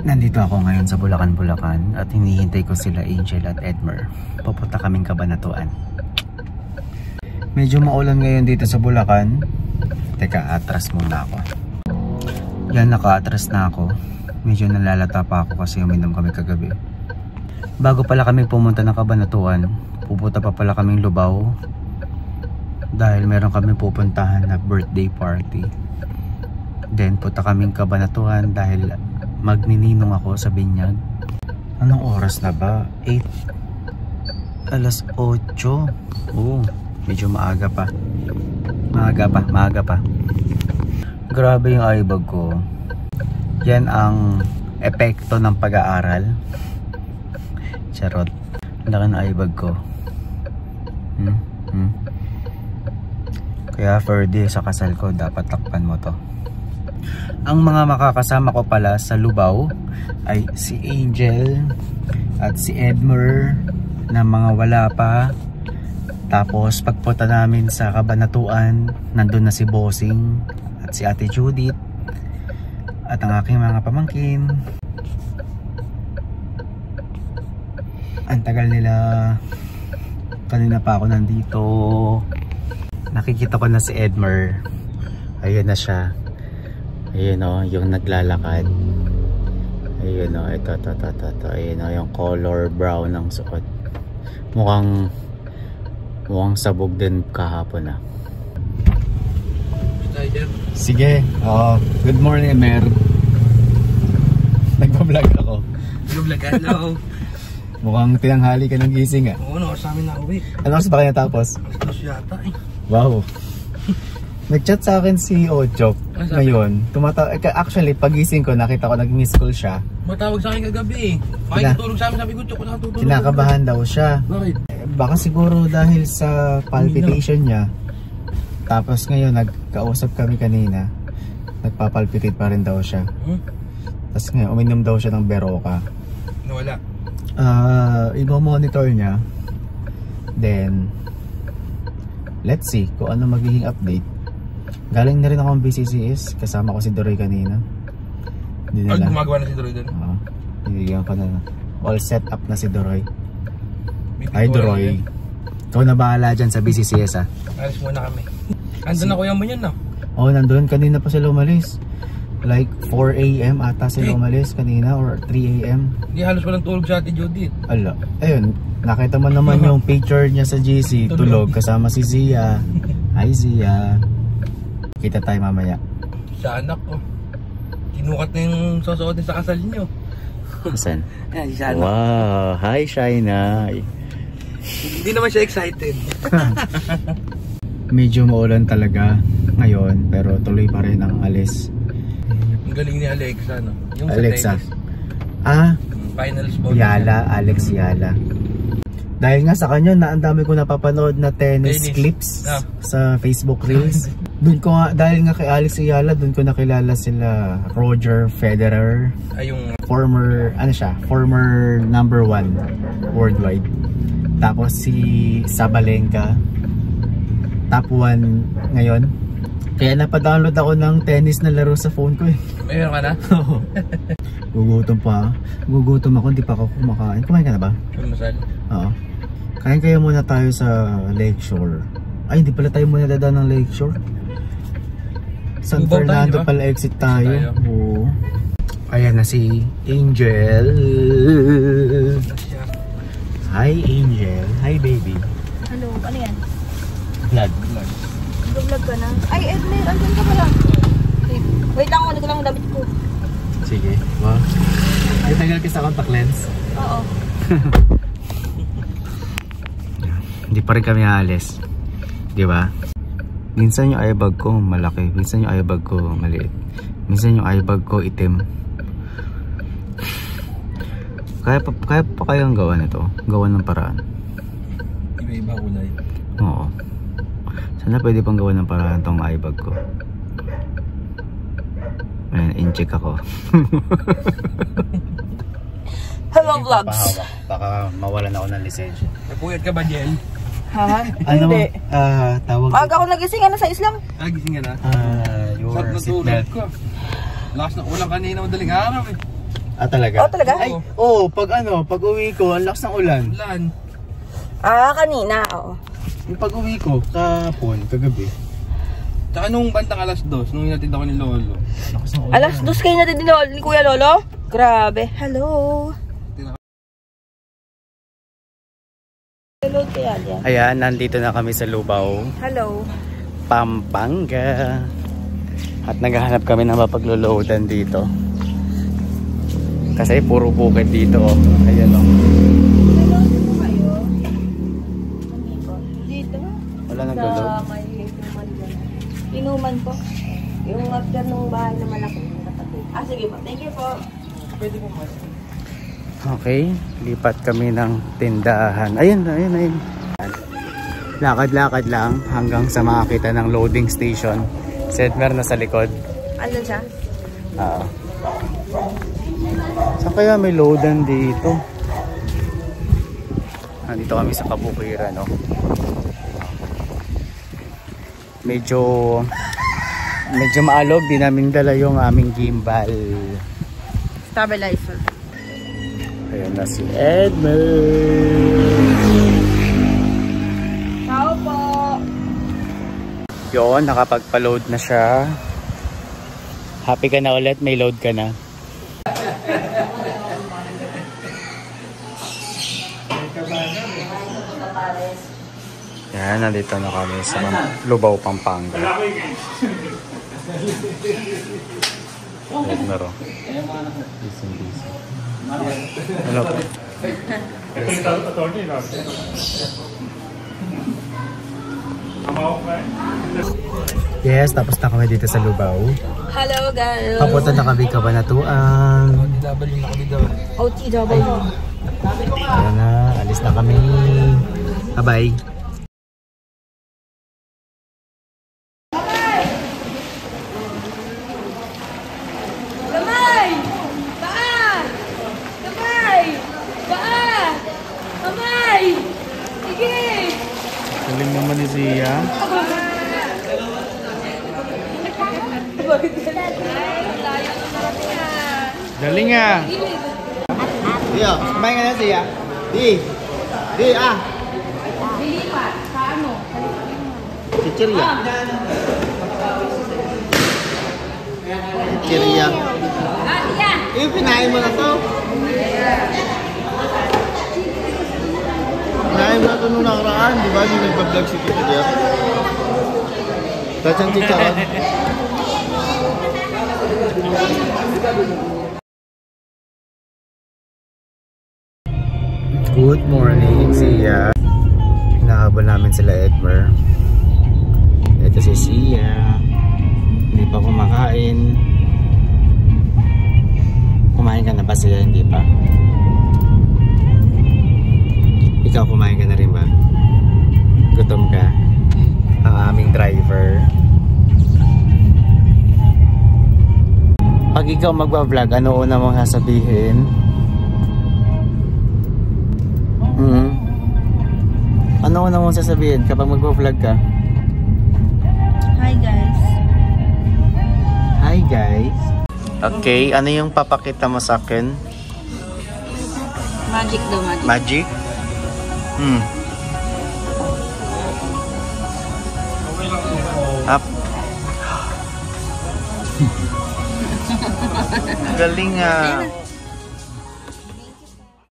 Nandito ako ngayon sa Bulacan, Bulacan at hinihintay ko sila Angel at Edmer. Pupunta kaming Cabanatuan. Medyo maulan ngayon dito sa Bulacan. Teka, atras muna ako. Yan, naka-atras na ako. Medyo nalalata pa ako kasi uminom kami kagabi. Bago pala kami pumunta ng Cabanatuan, pupunta pa pala kaming Lubao. Dahil meron kami pupuntahan na birthday party. Then punta kaming Cabanatuan dahil magnininong ako sa binyag. Anong oras na ba? 8. Alas 8. Oo, medyo maaga pa. Maaga pa. Grabe yung eyebag ko. Yan ang epekto ng pag-aaral. Charot. Laki ng eyebag ko. Kaya for day sa kasal ko, dapat takpan mo to. Ang mga makakasama ko pala sa Lubao ay si Angel at si Edmer na mga wala pa. Tapos pagpunta namin sa Cabanatuan, nandun na si Bossing at si Ate Judith at ang aking mga pamangkin. Ang tagal nila. Kanina pa ako nandito. Nakikita ko na si Edmer. Ayun na siya. Ayun o, yung naglalakad. Ayun o, ito. Ayun o, yung color brown ng suot. Mukhang sabog din kahapon ah. Sige. Good morning, Mer. Nagpa-vlog ako. Nag-vlog, hello. Mukhang tinanghali ka ng gising ah. Oo, no, sa amin na uwi. Ano oras ba kaya tapos? Alas 2 yata eh. Wow. Nag-chat sa akin si Ochok ngayon. Actually, pagising ko, nakita ko nag-miss call siya. Matawag sa akin kagabi eh. Makikitulog sa amin, sabi ko, Chok, natutulog. Kinakabahan daw siya. Bakit? Baka siguro dahil sa palpitation niya. Tapos ngayon, nagkausap kami kanina. Nagpapalpitate pa rin daw siya. Tapos ngayon, uminom daw siya ng Berocca. Nawala? I-monitor niya. Then, let's see kung ano magiging update. Galing na rin ako ng BCCS. Kasama ko si Doroy kanina. Gumagawa na si Doroy doon? Oo. Binigyan ko na. All set up na si Doroy. Ay Doroy, ikaw na bahala dyan sa BCCS ah. Alis muna kami. Andun na kuya mo yun na? Oo, nandun. Kanina pa sila umalis. Like 4 AM ata sila umalis kanina or 3 AM. Hindi halos walang tulog sa Ate Judith. Ala, ayun. Nakita mo naman yung picture niya sa GC. Tulog kasama si Zia. Hi Zia. Kita tayo mamaya. Sa anak ko. Kinukat na yung susuotin sa kasal niyo. Saan? Ayan, si Shana. Wow, hi Shaina. Hindi naman siya excited. Medyo maulan talaga ngayon pero tuloy pa rin ang alis. Ang galing ni Alexa, no? Yung Alexa. Finals ball. Yala, Alex Yala. Dahil nga sa kanya na ang dami ko napapanood na tennis clips sa Facebook Reels. Doon ko nga, dahil nga kay Alex Yala, doon ko nakilala sila Roger Federer. Ay, yung former number 1 worldwide. Tapos si Sabalenka, top 1 ngayon. Kaya napadownload ako ng tennis na laro sa phone ko eh. Mayroon ka na? Oo. Gugutom ako, hindi pa ako kumakain. Kumain ka na ba? Masal? Oo. Kain kaya muna tayo sa Lakeshore. Ay, hindi pala tayo muna dadaan ng Lakeshore. San Fernando pala exit tayo. Oo. Ayan na si Angel. Hi Angel. Hi baby. Hello, ano yan? Vlog. Vlog ka na? Ay Edmer, andun ka pala. Wait lang, ulit ko lang ang damit ko. Sige, wow. May tagal ka sa contact lens? Oo. Hindi pa rin kami aalis. Di ba? Minsan yung eyebag ko malaki, minsan yung eyebag ko maliit. Minsan yung eyebag ko itim. Kaya pa kayang gawa nito? Gawa ng paraan. Iba-iba kulay. Oo. Sana pwede pang gawa ng paraan tong eyebag ko. Ayan, in-check ako. Hello vlogs. Baka mawalan ako ng lisensya. Nagpuyat ka ba, Jen? Ha? Ano? Hindi. Tawag. Maaga ako nagising, ano sa Islam? Gising ka na? Your Sarap na tulog seatbelt. ko. Lakas na ulang kanina madaling araw eh. Ah, talaga? Oh, talaga? Ay, oo, pag uwi ko, ang lakas ng ulan. Ulan. Ah, kanina, oo. Yung pag uwi ko, kahapon, kagabi. Tsaka nung bandang alas 2, nung hinatid ako ni Lolo. Lakas ng ulan. Alas 2 kayo natin ni Kuya Lolo? Grabe. Hello. Hello kaya yan. Ayan, nandito na kami sa Lubao, Hello. Pampanga. At naghahanap kami ng mapagloloadan dito. Kasi puro bukid dito. Ayan o. Hello, dito kayo? Dito? Wala nag-load. Sa may inuman dyan. Inuman po. Yung after nung bahay na malaki. Nakatabi. Ah, sige po. Thank you po. Pwede po mas. Okay, lipat kami ng tindahan. Ayun. Lakad-lakad lang hanggang sa makakita ng loading station. Si Edmer na sa likod. Andun siya? Saan kaya may loadan dito? Nandito kami sa Kabukiran, no? Medyo maalog. Di namin dala yung aming gimbal. Stabilizer. Ayan na si Edmer. Ciao po. Yun, nakapagpa-load na siya. Happy ka na ulit, may load ka na. Yan, nandito na kami sa Lubao, Pampanga. Edmer, oh. Busy. Hello. Yes, tapos na kami dito sa Lubao. Hello guys. Papunta na kami Kabanatuan. DW na kami daw. OTW. Ayan na, alis na kami. Bye-bye. Kamay! Paa! Kamay! Paa! Kamay! Sige! Galing naman ni Zia. Galing ah. Zia, kumain ka na Zia. Di ah. Dilipat. Paano? Chichirya. Chichirya. Eh, pinain mo na to. Pinain mo na to nung nakaraan. Di ba? Yung nagpa-vlog si Tito Jeff. Tapos ang chicharon. Good morning, Sia. Hinahabol namin sila Edmer. Ito si Sia. Hindi pa kumakain. Kumain ka na ba Sia? Hindi pa. Ikaw kumain ka na rin ba? Gutom ka? Ang aming driver. Pag ikaw magba-vlog, ano una mong sasabihin? Ano una mong sasabihin kapag magba-vlog ka? Hi guys. Hi guys. Okay, ano yung papakita mo sa akin? Magic daw, magic. Magic? Up. Galing ah.